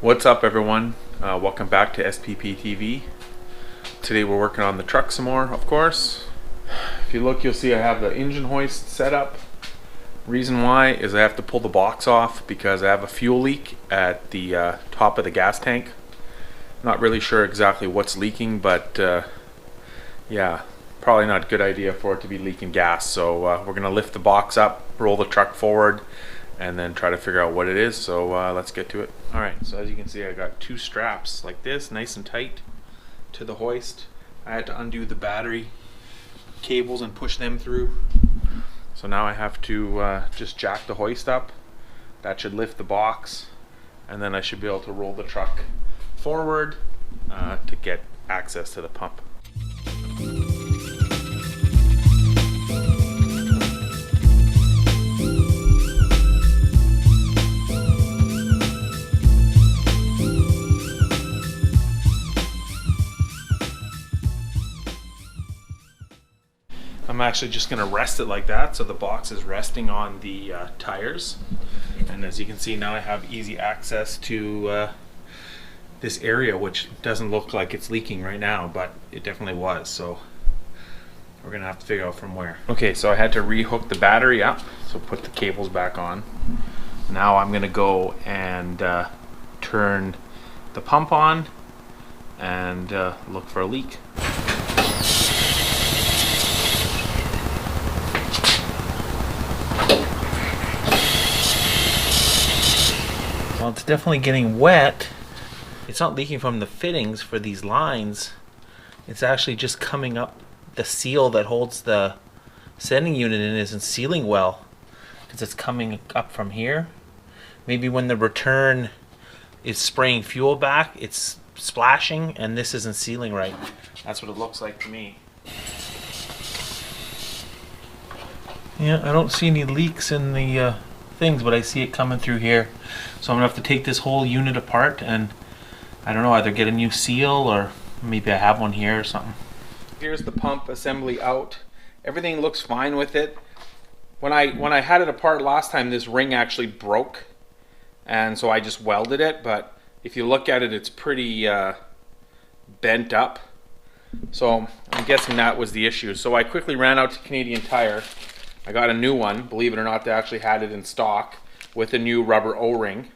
What's up, everyone? Welcome back to SPPTV. Today we're working on the truck some more, of course. If you look, you'll see I have the engine hoist set up. Reason why is I have to pull the box off because I have a fuel leak at the top of the gas tank. Not really sure exactly what's leaking, but yeah, probably not a good idea for it to be leaking gas. So we're gonna lift the box up, roll the truck forward, and then try to figure out what it is. So let's get to it. All right, so as you can see, I got two straps like this, nice and tight to the hoist. I had to undo the battery cables and push them through. So now I have to just jack the hoist up. That should lift the box, and then I should be able to roll the truck forward to get access to the pump. I'm actually just going to rest it like that, so the box is resting on the tires. And as you can see, now I have easy access to this area, which doesn't look like it's leaking right now, but it definitely was. So we're going to have to figure out from where. Okay, so I had to rehook the battery up, so put the cables back on. Now I'm going to go and turn the pump on and look for a leak. Well, it's definitely getting wet. It's not leaking from the fittings for these lines. It's actually just coming up. The seal that holds the sending unit in isn't sealing well because it's coming up from here. Maybe when the return is spraying fuel back, it's splashing and this isn't sealing right. That's what it looks like to me. Yeah, I don't see any leaks in the things, but I see it coming through here. So I'm gonna have to take this whole unit apart and I don't know, either get a new seal or maybe I have one here or something. Here's the pump assembly out. Everything looks fine with it. When I had it apart last time, this ring actually broke, and so I just welded it. But if you look at it, it's pretty bent up. So I'm guessing that was the issue. So I quickly ran out to Canadian Tire. I got a new one. Believe it or not, they actually had it in stock with a new rubber O-ring.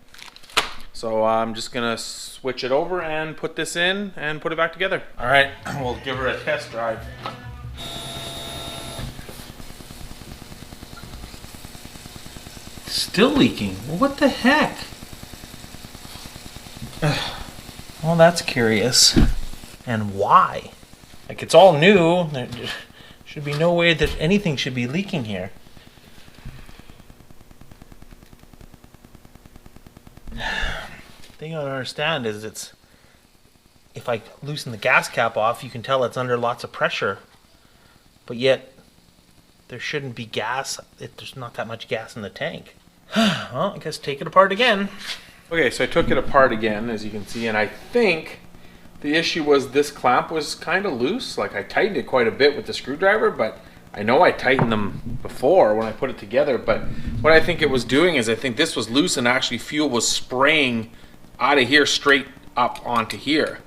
So I'm just gonna switch it over and put this in and put it back together. All right, we'll give her a test drive. Still leaking. What the heck? Well, that's curious. And why? Like, it's all new. There should be no way that anything should be leaking here. The thing I don't understand is if I loosen the gas cap off, you can tell it's under lots of pressure, but yet there shouldn't be gas. There's not that much gas in the tank. Well, I guess take it apart again. Okay, so I took it apart again, as you can see, and I think the issue was this clamp was kind of loose. Like, I tightened it quite a bit with the screwdriver, but I know I tightened them before when I put it together. But what I think it was doing is I think this was loose and actually fuel was spraying out of here straight up onto here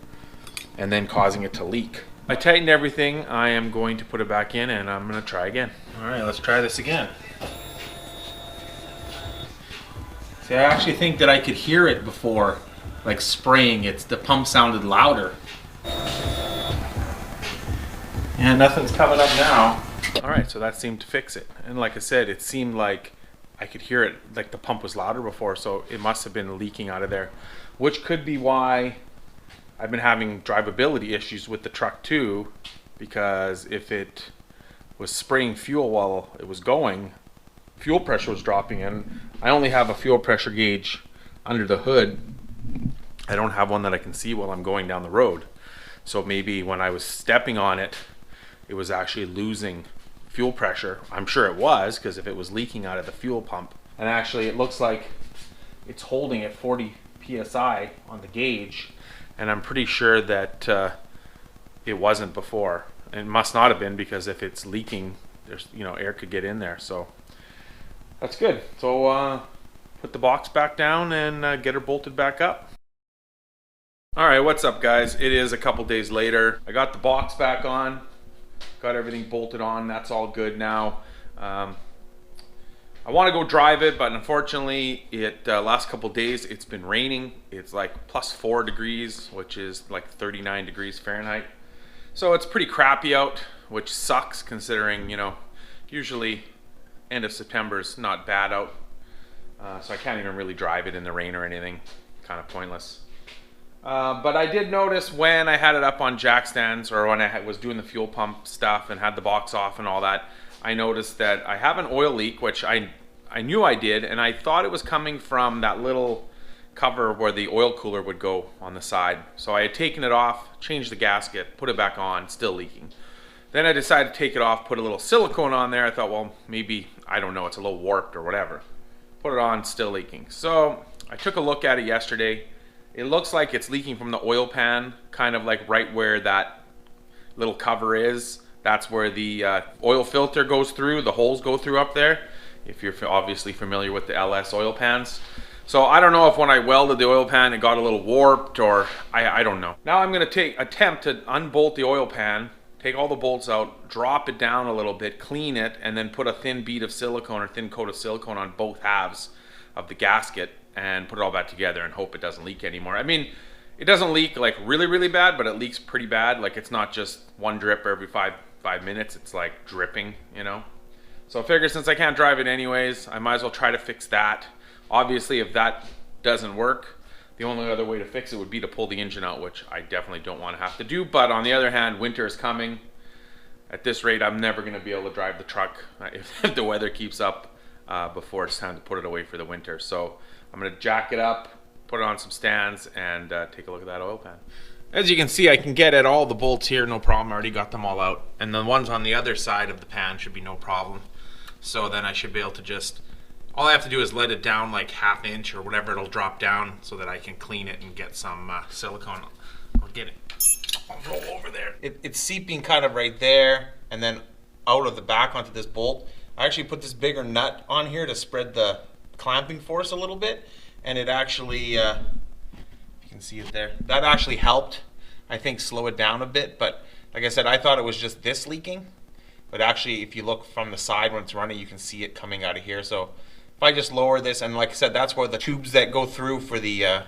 and then causing it to leak. I tightened everything. I am going to put it back in and I'm going to try again. All right, let's try this again. See, I actually think that I could hear it before, like spraying. The pump sounded louder. And nothing's coming up now. All right, so that seemed to fix it. And like I said, it seemed like I could hear it, like the pump was louder before, so it must have been leaking out of there, which could be why I've been having drivability issues with the truck too, because if it was spraying fuel while it was going, fuel pressure was dropping in. I only have a fuel pressure gauge under the hood. I don't have one that I can see while I'm going down the road. So maybe when I was stepping on it, it was actually losing fuel pressure. I'm sure it was, because if it was leaking out of the fuel pump. And actually it looks like it's holding at 40 psi on the gauge, and I'm pretty sure that it wasn't before. It must not have been, because if it's leaking, there's, you know, air could get in there. So that's good. So put the box back down and get her bolted back up. All right, what's up guys? It is a couple days later. I got the box back on, got everything bolted on. That's all good now. I want to go drive it, but unfortunately last couple days it's been raining. It's like +4 degrees, which is like 39 degrees Fahrenheit. So it's pretty crappy out, which sucks considering, you know, usually end of September is not bad out. So I can't even really drive it in the rain or anything. Kind of pointless. But I did notice when I had it up on jack stands, or when I was doing the fuel pump stuff and had the box off and all that, I noticed that I have an oil leak, which I knew I did, and I thought it was coming from that little cover where the oil cooler would go on the side. So I had taken it off, changed the gasket, put it back on, still leaking. Then I decided to take it off, put a little silicone on there. I thought, well, maybe, I don't know, it's a little warped or whatever. Put it on, still leaking. So I took a look at it yesterday. It looks like it's leaking from the oil pan, kind of like right where that little cover is. That's where the oil filter goes through, the holes go through up there, if you're obviously familiar with the LS oil pans. So I don't know if when I welded the oil pan it got a little warped, or I don't know. Now I'm going to attempt to unbolt the oil pan, take all the bolts out, drop it down a little bit, clean it, and then put a thin bead of silicone or thin coat of silicone on both halves of the gasket and put it all back together and hope it doesn't leak anymore. I mean, it doesn't leak like really, really bad, but it leaks pretty bad. Like it's not just one drip every five minutes, it's like dripping, you know? So I figure since I can't drive it anyways, I might as well try to fix that. Obviously, if that doesn't work, the only other way to fix it would be to pull the engine out, which I definitely don't want to have to do. But on the other hand, winter is coming. At this rate, I'm never going to be able to drive the truck if the weather keeps up before it's time to put it away for the winter. So I'm going to jack it up, put it on some stands, and take a look at that oil pan. As you can see, I can get at all the bolts here, no problem. I already got them all out. And the ones on the other side of the pan should be no problem. So then I should be able to just, all I have to do is let it down like 1/2 inch or whatever, it'll drop down so that I can clean it and get some silicone. I'll get it. I'll roll over there. It's seeping kind of right there and then out of the back onto this bolt. I actually put this bigger nut on here to spread the clamping force a little bit, and it actually, you can see it there, that actually helped, I think, slow it down a bit. But like I said, I thought it was just this leaking, but actually if you look from the side when it's running, you can see it coming out of here. So if I just lower this, and like I said, that's where the tubes that go through for the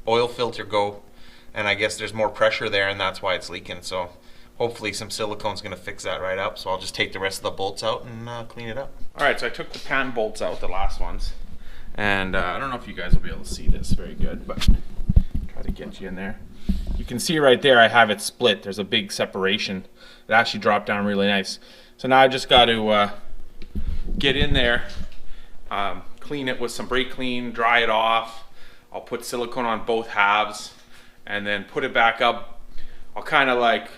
oil filter go, and I guess there's more pressure there, and that's why it's leaking. So hopefully some silicone's going to fix that right up. So I'll just take the rest of the bolts out and clean it up. All right, so I took the pan bolts out, the last ones, and I don't know if you guys will be able to see this very good, but try to get you in there. You can see right there I have it split. There's a big separation. It actually dropped down really nice. So now I just got to get in there, clean it with some brake clean, dry it off. I'll put silicone on both halves and then put it back up. I'll kind of like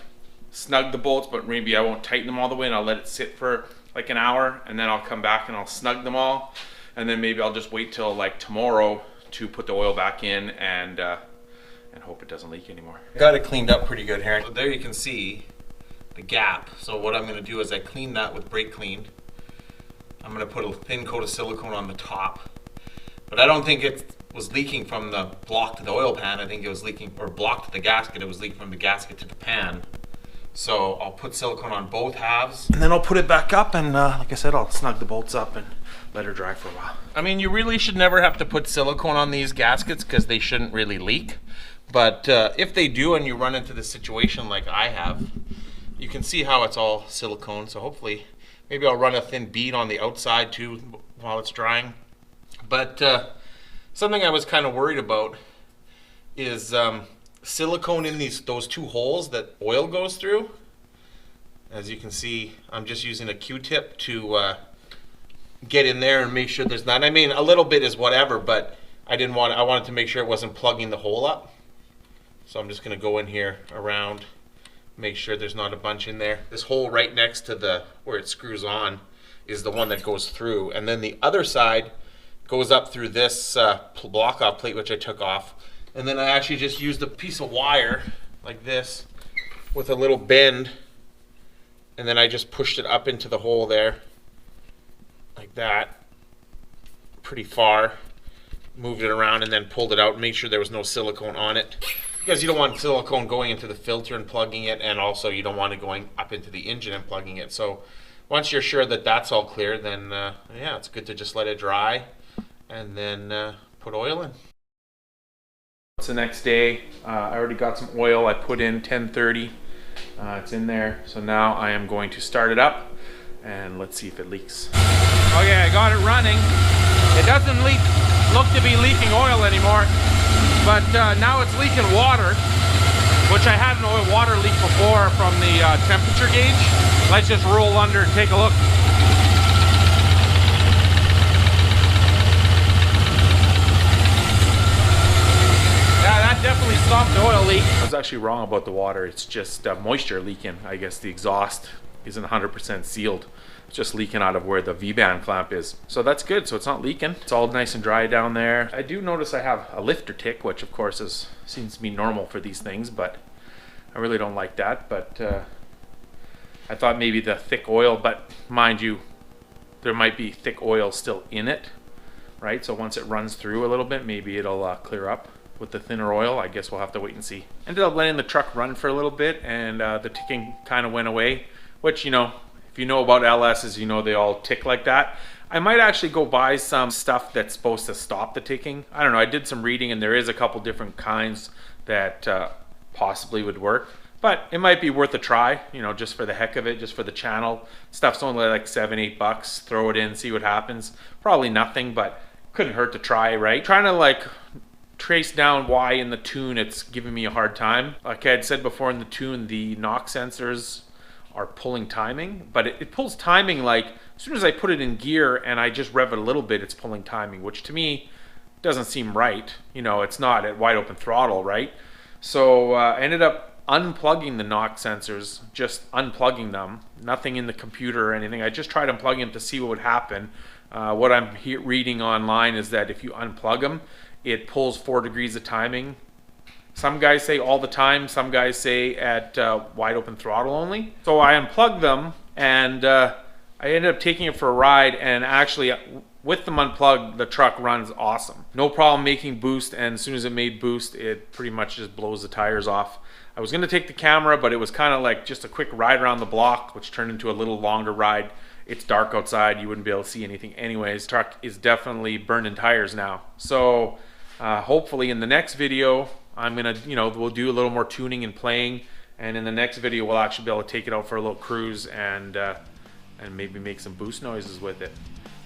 snug the bolts, but maybe I won't tighten them all the way, and I'll let it sit for like an hour, and then I'll come back and I'll snug them all, and then maybe I'll just wait till like tomorrow to put the oil back in and hope it doesn't leak anymore. Got it cleaned up pretty good here. So there you can see the gap. So what I'm going to do is I clean that with brake clean. I'm going to put a thin coat of silicone on the top, but I don't think it was leaking from the block to the oil pan. I think it was leaking, or block to the gasket, it was leaking from the gasket to the pan. So I'll put silicone on both halves, and then I'll put it back up, and like I said, I'll snug the bolts up and let her dry for a while. I mean, you really should never have to put silicone on these gaskets because they shouldn't really leak. But if they do and you run into this situation like I have, you can see how it's all silicone. So hopefully, maybe I'll run a thin bead on the outside too while it's drying. But something I was kind of worried about is silicone in those two holes that oil goes through. As you can see, I'm just using a Q-tip to get in there and make sure there's not. I mean, a little bit is whatever, but I wanted to make sure it wasn't plugging the hole up. So I'm just going to go in here around, make sure there's not a bunch in there. This hole right next to where it screws on is the one that goes through, and then the other side goes up through this block off plate, which I took off. And then I actually just used a piece of wire like this with a little bend, and then I just pushed it up into the hole there like that, pretty far, moved it around, and then pulled it out, made sure there was no silicone on it. because you don't want silicone going into the filter and plugging it, and also you don't want it going up into the engine and plugging it. So once you're sure that that's all clear, then yeah, it's good to just let it dry and then put oil in. It's the next day. I already got some oil. I put in 1030. It's in there. So now I am going to start it up and let's see if it leaks. Okay, I got it running. It doesn't look to be leaking oil anymore, but now it's leaking water, which I had an oil water leak before from the temperature gauge. Let's just roll under and take a look. Yeah, that definitely stopped the oil leak. I was actually wrong about the water. It's just moisture leaking. I guess the exhaust isn't 100% sealed. It's just leaking out of where the V-band clamp is. So that's good. So it's not leaking. It's all nice and dry down there. I do notice I have a lifter tick, which of course seems to be normal for these things, but I really don't like that. But I thought maybe the thick oil, but mind you, there might be thick oil still in it, right? So once it runs through a little bit, maybe it'll clear up with the thinner oil. I guess we'll have to wait and see. Ended up letting the truck run for a little bit, and the ticking kind of went away, which, you know, if you know about LSs, you know they all tick like that. I might actually go buy some stuff that's supposed to stop the ticking. I don't know, I did some reading and there is a couple different kinds that possibly would work, but it might be worth a try, you know, just for the heck of it, just for the channel. Stuff's only like $7-8. Throw it in, see what happens. Probably nothing, but couldn't hurt to try, right? Trying to like trace down why in the tune it's giving me a hard time. Like I had said before, in the tune, the knock sensors are pulling timing, but it pulls timing like as soon as I put it in gear and I just rev it a little bit, it's pulling timing, which to me doesn't seem right. You know, it's not at wide open throttle, right? So I ended up unplugging the knock sensors, just unplugging them, nothing in the computer or anything. I just tried unplugging them to see what would happen. What I'm reading online is that if you unplug them, it pulls 4 degrees of timing. Some guys say all the time, some guys say at wide open throttle only. So I unplugged them and I ended up taking it for a ride, and actually with them unplugged, the truck runs awesome. No problem making boost, and as soon as it made boost, it pretty much just blows the tires off. I was gonna take the camera, but it was kind of like just a quick ride around the block, which turned into a little longer ride. It's dark outside, you wouldn't be able to see anything anyways. Truck is definitely burning tires now. So hopefully in the next video, I'm gonna, you know, we'll do a little more tuning and playing, and in the next video we'll actually be able to take it out for a little cruise and maybe make some boost noises with it.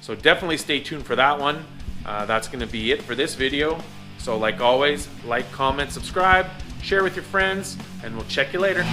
So definitely stay tuned for that one. That's gonna be it for this video. So like always, like, comment, subscribe, share with your friends, and we'll check you later.